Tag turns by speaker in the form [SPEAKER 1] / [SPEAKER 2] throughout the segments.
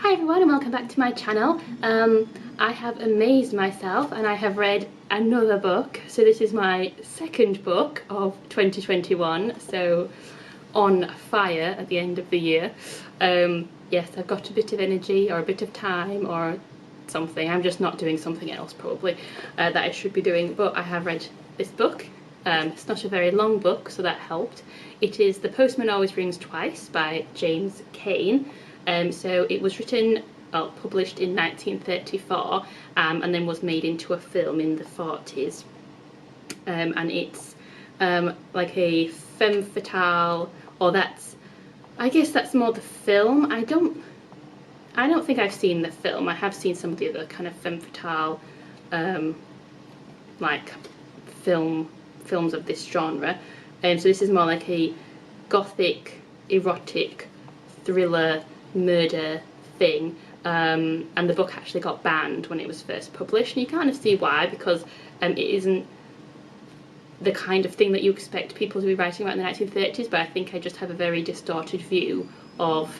[SPEAKER 1] Hi everyone and welcome back to my channel. I have amazed myself and I have read another book. So this is my second book of 2021, so on fire at the end of the year. Yes, I've got a bit of energy or a bit of time or something. I'm just not doing something else probably that I should be doing, but I have read this book. It's not a very long book, so that helped. It is The Postman Always Rings Twice by James Cain. So it was published in 1934 and then was made into a film in the 40s. And it's like a femme fatale, or I guess that's more the film. I don't think I've seen the film. I have seen some of the other kind of femme fatale like films of this genre. So this is more like a gothic, erotic, thriller, murder thing. And the book actually got banned when it was first published, and you kind of see why, because it isn't the kind of thing that you expect people to be writing about in the 1930s, but I think I just have a very distorted view of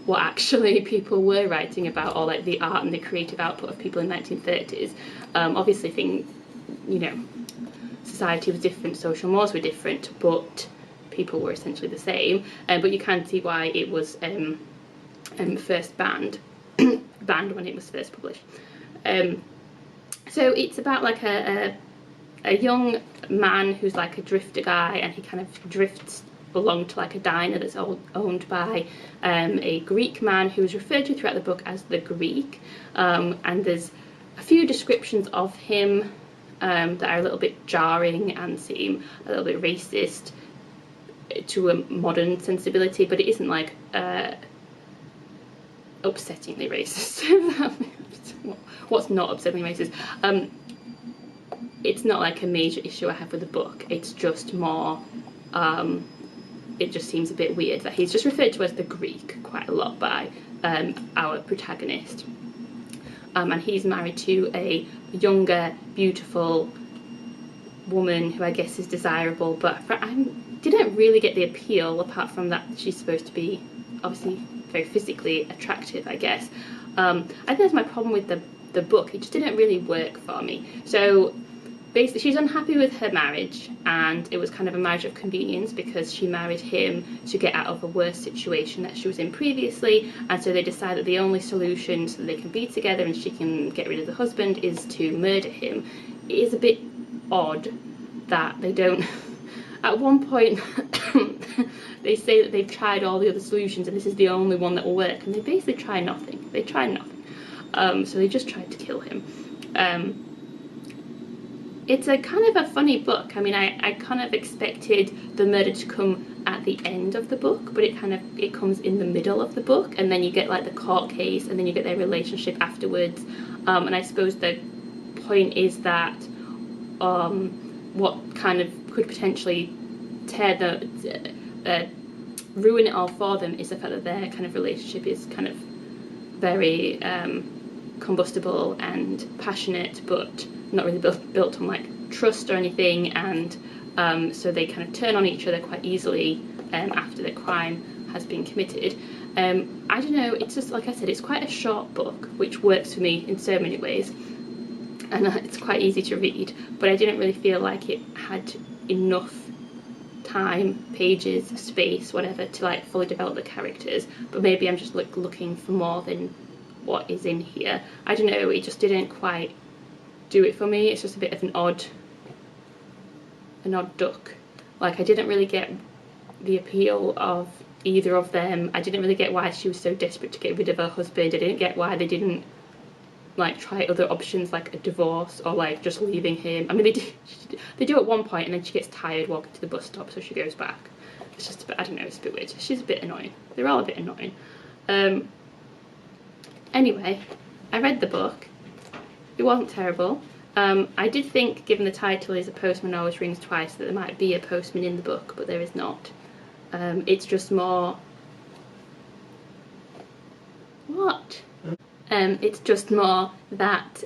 [SPEAKER 1] what actually people were writing about, or like the art and the creative output of people in the 1930s. Obviously society was different, social mores were different, but people were essentially the same. But you can see why it was first banned when it was first published. So it's about like a young man who's like a drifter guy, and he kind of drifts along to like a diner that's owned by a Greek man who is referred to throughout the book as the Greek. And there's a few descriptions of him that are a little bit jarring and seem a little bit racist to a modern sensibility, but it isn't like upsettingly racist. What's not upsettingly racist? It's not like a major issue I have with the book. It's just more it just seems a bit weird that he's just referred to as the Greek quite a lot by our protagonist. And he's married to a younger, beautiful woman who I guess is desirable, but I didn't really get the appeal, apart from that she's supposed to be obviously very physically attractive, I guess. I think that's my problem with the book. It just didn't really work for me. So basically she's unhappy with her marriage, and it was kind of a marriage of convenience because she married him to get out of a worse situation that she was in previously, and so they decide that the only solution so that they can be together and she can get rid of the husband is to murder him. It is a bit odd that they don't at one point they say that they've tried all the other solutions and this is the only one that will work, and they basically try nothing. So they just tried to kill him. It's a kind of a funny book. I mean, I kind of expected the murder to come at the end of the book, but it comes in the middle of the book, and then you get like the court case, and then you get their relationship afterwards. And I suppose the point is that what kind of could potentially ruin it all for them is the fact that their kind of relationship is kind of very combustible and passionate, but not really built on like trust or anything, and so they kind of turn on each other quite easily after the crime has been committed. I don't know, it's just, like I said, it's quite a short book, which works for me in so many ways, and it's quite easy to read, but I didn't really feel like it had enough time, pages, space, whatever, to like fully develop the characters. But maybe I'm just like looking for more than what is in here. I don't know, it just didn't quite do it for me. It's just a bit of an odd duck. Like, I didn't really get the appeal of either of them. I didn't really get why she was so desperate to get rid of her husband. I didn't get why they didn't like try other options like a divorce or like just leaving him. I mean, they do at one point, and then she gets tired walking to the bus stop, so she goes back. It's just a bit, I don't know, it's a bit weird. She's a bit annoying. They're all a bit annoying. Anyway, I read the book. It wasn't terrible. I did think, given the title is A Postman Always Rings Twice, that there might be a postman in the book, but there is not. It's just more... What? It's just more that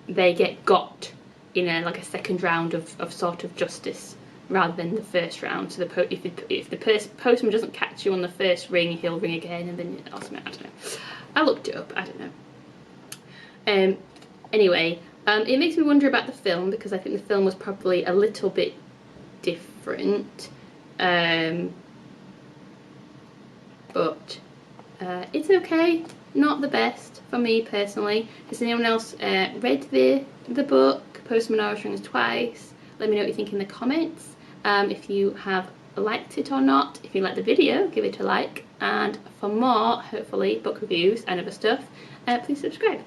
[SPEAKER 1] they get got in like a second round of sort of justice rather than the first round. So if the postman doesn't catch you on the first ring, he'll ring again, and then I don't know. I looked it up. I don't know. Anyway, it makes me wonder about the film, because I think the film was probably a little bit different. But it's okay. Not the best for me personally. Has anyone else read the book Postman Irish Rings Twice? Let me know what you think in the comments. If you have liked it or not. If you like the video, give it a like, and for more, hopefully, book reviews and other stuff, please subscribe.